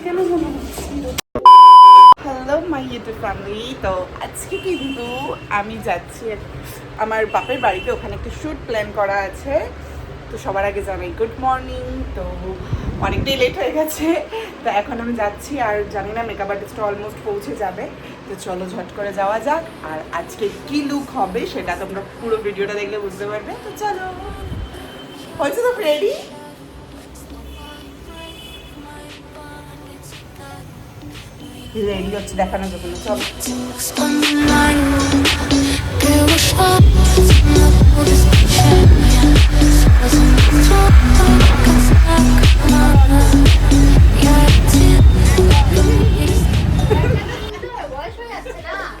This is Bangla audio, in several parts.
কেন মনে হচ্ছে? Hello my YouTube family. তো আজকে কিন্তু আমি যাচ্ছি আমার বাপের বাড়িতে, ওখানে একটা শ্যুট প্ল্যান করা আছে। তো সবার আগে জানাই গুড মর্নিং। তো অনেকটাই লেট হয়ে গেছে, তো এখন আমি যাচ্ছি। আর জানি না মেকআপ আর্টিস্টটা অলমোস্ট পৌঁছে যাবে, তো চলো ঝট করে যাওয়া যাক। আর আজকে কী লুক হবে সেটা তোমরা পুরো ভিডিওটা দেখলে বুঝতে পারবে। তো চলো, হয়েছে তো রেডি? রেডি হচ্ছে দেখানোর জন্য, চলো।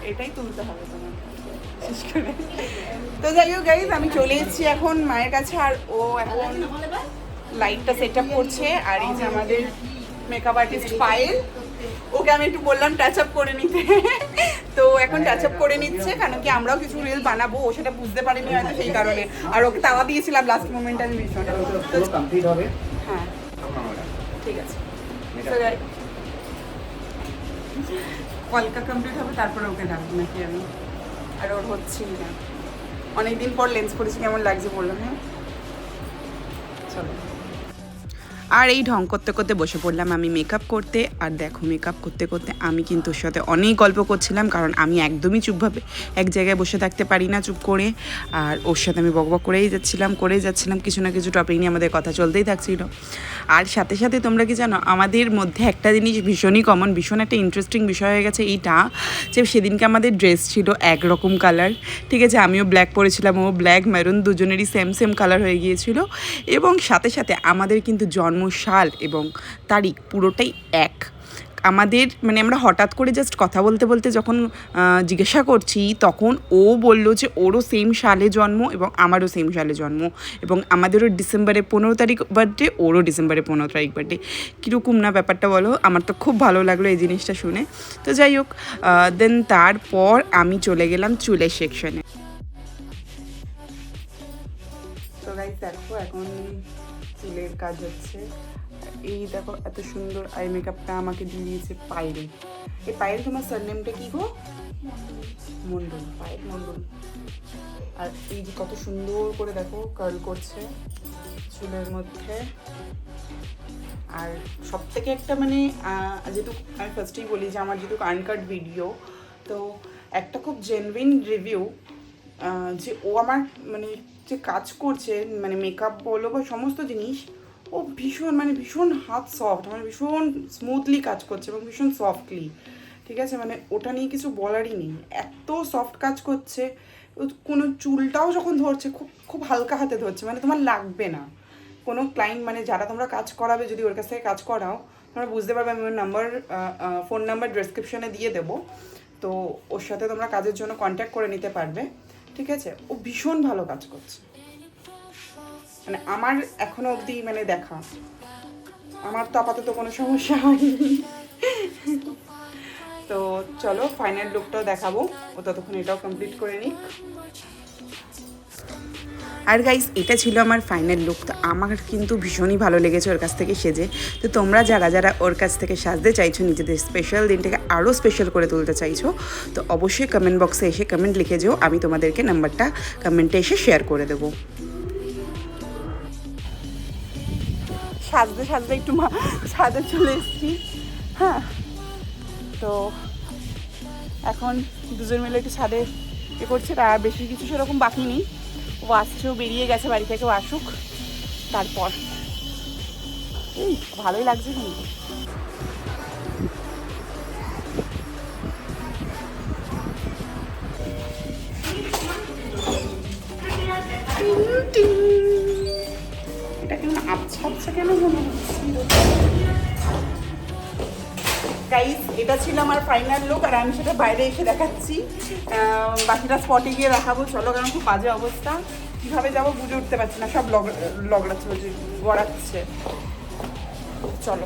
এটাই তুলতে হবে তোমার শেষ করে। তো যাই হোক গাইজ, আমি চলে এসেছি এখন মায়ের কাছে। আর ও এখন লাইটটা সেট আপ করছে। আর এই যে আমাদের মেকআপ আর্টিস্ট পায়েল, ওকে আমি একটু বললাম টাচ আপ করে নিতে, তো এখন টাচ আপ করে নিচ্ছে। কারণ কি আমরাও কিছু রিল বানাবো, ও সেটা বুঝতে পারিনি হয়তো সেই কারণে। আর ওকে তাওয়া দিয়েছিলাম লাস্ট মোমেন্ট, আমি ভীষণ কমপ্লিট হবে। হ্যাঁ ঠিক আছে, কলকা কমপ্লিট হবে তারপরে ওকে ডাকবো নাকি আমি। আর ওর হচ্ছেই না, অনেকদিন পর লেন্স করেছি, কেমন লাগছে বললাম। হ্যাঁ চলো। আর এই ঢং করতে করতে বসে পড়লাম আমি মেকআপ করতে। আর দেখো মেকআপ করতে করতে আমি কিন্তু ওর সাথে অনেক গল্প করছিলাম, কারণ আমি একদমই চুপভাবে এক জায়গায় বসে থাকতে পারি না চুপ করে। আর ওর সাথে আমি বকবক করেই যাচ্ছিলাম, কিছু না কিছু টপিক নিয়ে আমাদের কথা চলতেই থাকছিল। আর সাথে সাথে তোমরা কি জানো, আমাদের মধ্যে একটা জিনিস ভীষণই কমন, ভীষণ একটা ইন্টারেস্টিং বিষয় হয়ে গেছে এইটা, যে সেদিনকে আমাদের ড্রেস ছিল একরকম কালার। ঠিক আছে, আমিও ব্ল্যাক পরেছিলাম, ও ব্ল্যাক মেরুন, দুজনেরই সেম কালার হয়ে গিয়েছিল। এবং সাথে সাথে আমাদের কিন্তু জন্মসাল এবং তারিখ পুরোটাই এক। আমাদের মানে আমরা হঠাৎ করে জাস্ট কথা বলতে বলতে যখন জিজ্ঞাসা করছি, তখন ও বলল যে ওরও সেম সালে জন্ম এবং আমারও সেম সালে জন্ম, এবং আমাদেরও ডিসেম্বরের 15 তারিখ বার্থডে, ওরও ডিসেম্বরের 15 তারিখ বার্থডে। কীরকম না ব্যাপারটা বলো? আমার তো খুব ভালো লাগলো এই জিনিসটা শুনে। তো যাই হোক, দেন তারপর আমি চলে গেলাম চুলের সেকশনে। তো গাইস দেখো এখন চুলের কাজ হচ্ছে। এই দেখো এত সুন্দর আই মেকআপটা আমাকে দিয়ে দিয়েছে পায়েল। এই পায়েল, তোমার সারনেমটা কি গো? মন্ডল, পায়েল মন্ডল। আর এই যে কত সুন্দর করে দেখো কার্ল করছে চুলের মধ্যে। আর সব থেকে একটা মানে যেহেতু আমি ফার্স্টেই বলি যে আমার যেহেতু আনকাট ভিডিও, তো একটা খুব জেনুইন রিভিউ যে ও আমার মানে যে কাজ করছে, মানে মেকআপ বলো বা সমস্ত জিনিস, ও ভীষণ হাত সফট, মানে ভীষণ স্মুথলি কাজ করছে এবং ভীষণ সফটলি। ঠিক আছে, মানে ওটা নিয়ে কিছু বলারই নেই, এত সফট কাজ করছে। কোনো চুলটাও যখন ধরছে খুব খুব হালকা হাতে ধরছে, মানে তোমার লাগবে না কোনো ক্লায়েন্ট, মানে যারা তোমরা কাজ করাবে যদি ওর কাছ থেকে কাজ করাও, তোমরা বুঝতে পারবে। আমি ওর ফোন নাম্বার ডেসক্রিপশনে দিয়ে দেবো, তো ওর সাথে তোমরা কাজের জন্য কন্ট্যাক্ট করে নিতে পারবে। ঠিক আছে, ও ভীষণ ভালো কাজ করছে, মানে আমার এখনো অবধি মানে দেখা, আমার তো আপাতত কোনো সমস্যা হয়নি। তো চলো ফাইনাল লুকটাও দেখাবো, ও ততক্ষণ এটাও কমপ্লিট করে নিক। আর গাইস, এটা ছিল আমার ফাইনাল লুক। তো আমার কিন্তু ভীষণই ভালো লেগেছে ওর কাছ থেকে সেজে। তো তোমরা যারা যারা ওর কাছ থেকে সাজতে চাইছো, নিজেদের স্পেশাল দিনটাকে আরও স্পেশাল করে তুলতে চাইছো, তো অবশ্যই কমেন্ট বক্সে এসে কমেন্ট লিখে যেও, আমি তোমাদেরকে নাম্বারটা কমেন্টে এসে শেয়ার করে দেবো। সাজতে একটু ছাদে চলে এসেছি। হ্যাঁ, তো এখন দুজন মিলে একটু ছাদে এ করছে, আর বেশি কিছু সেরকম বাকি নেই। ও আসছেও, বেরিয়ে গেছে বাড়ি থেকে, ও আসুক তারপর। এই ভালোই লাগছে কিন্তু। এটা কেমন আবছা কেন মনে হচ্ছে? গাইস, এটা ছিল আমার ফাইনাল লুক, আর আমি সেটা বাইরে এসে দেখাচ্ছি, বাকিটা স্পটে গিয়ে দেখাবো। চলো, কারণ খুব বাজে অবস্থা, কীভাবে যাবো বুঝে উঠতে পারছি না, সব লগড়াচ্ছে, গড়াচ্ছে। চলো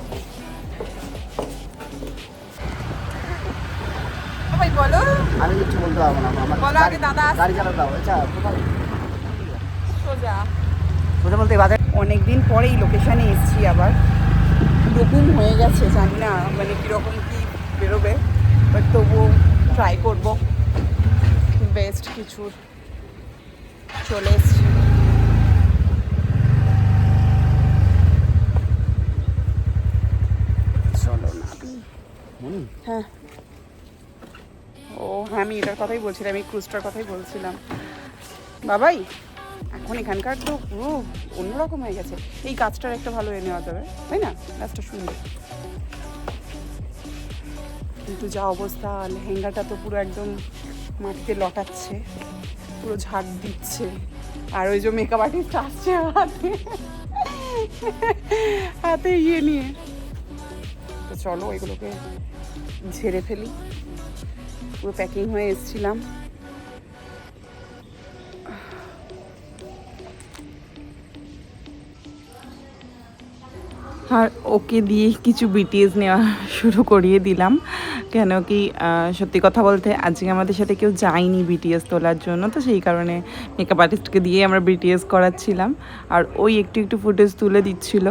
ভাই বলো। আমি কিছু বলতে পারবো না, আমার বলো আগে দাদা। গাড়ি চালাতে হবে। আচ্ছা, সোজা সোজা বলতে বাজার। অনেকদিন পরে এই লোকেশানে এসেছি আবার। কীরকম হয়ে গেছে জানি না, মানে কীরকম কী বেরোবে, বাট তবুও ট্রাই করবো। বেস্ট কিছুর চলে এসছি। চলো না হ্যাঁ ও হ্যাঁ, আমি এটার কথাই বলছিলাম, এই ক্রুজটার কথাই বলছিলাম। বাবাই এখন এখানকার তো পুরো অন্যরকম হয়ে গেছে। এই গাছটার একটা ভালো এ নেওয়া যাবে, তাই না? গাছটা সুন্দর, কিন্তু যা অবস্থা, লেহেঙ্গাটা তো পুরো একদম মাটিতে লটাচ্ছে, পুরো ঝাড় দিচ্ছে। আর ওই যে মেকআপ আর্টিস্ট আসছে হাতে হাতে ইয়ে নিয়ে, তো চলো এগুলোকে ঝেড়ে ফেলি। পুরো প্যাকিং হয়ে এসেছিলাম। আর ওকে দিয়ে কিছু বিটিএস নেওয়া শুরু করিয়ে দিলাম, কেন কি সত্যি কথা বলতে আজকে আমাদের সাথে কেউ যায়নি বিটিএস তোলার জন্য, তো সেই কারণে মেকআপ আর্টিস্টকে দিয়ে আমরা বিটিএস করাচ্ছিলাম। আর ওই একটু একটু ফুটেজ তুলে দিচ্ছিল।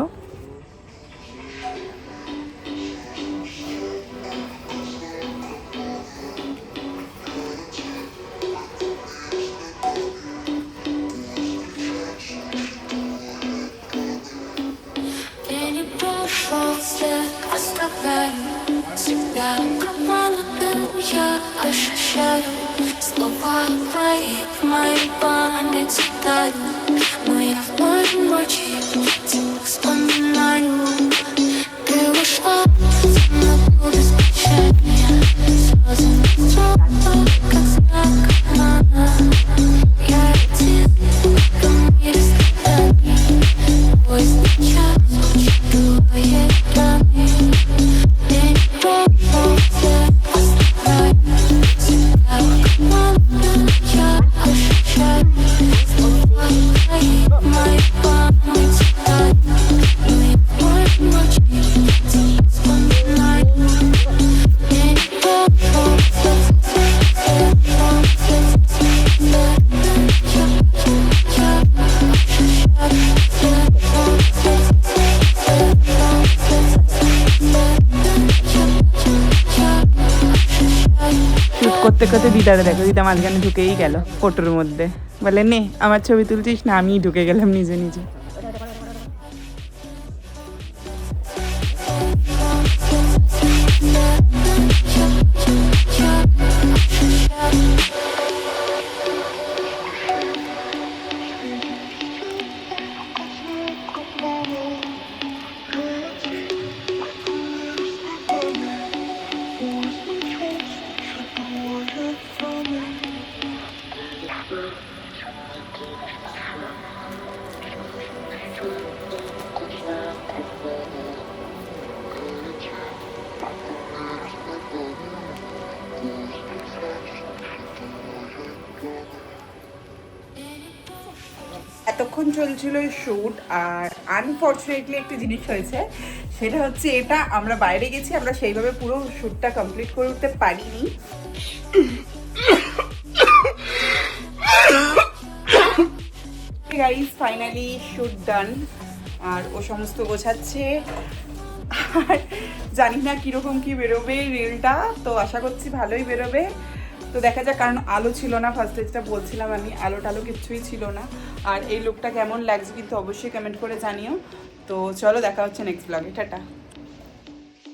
করতে করতে দিদারে দেখো, দিদা মাঝখানে ঢুকেই গেল ফটোর মধ্যে, বলে নে আমার ছবি তুলছিস না, আমিই ঢুকে গেলাম নিজে নিজে। এতক্ষণ চলছিল শ্যুট, আর আনফর্চুনেটলি একটা জিনিস হয়েছে, সেটা হচ্ছে এটা আমরা বাইরে গেছি, আমরা সেইভাবে পুরো শ্যুটটা কমপ্লিট করে উঠতে পারিনি। গাইস ফাইনালি শ্যুট ডান, আর ও সমস্ত গোছাচ্ছে। আর জানি না কীরকম কী বেরোবে রিলটা, তো আশা করছি ভালোই বেরোবে। তো দেখা যাক, কারণ আলো ছিল না ফার্স্টে, যেটা বলছিলাম আমি, আলো টালো কিছুই ছিল না। আর এই লুকটা কেমন লাগছে কিন্তু অবশ্যই কমেন্ট করে জানিও। তো চলো দেখা হচ্ছে নেক্সট ব্লগে, টাটা।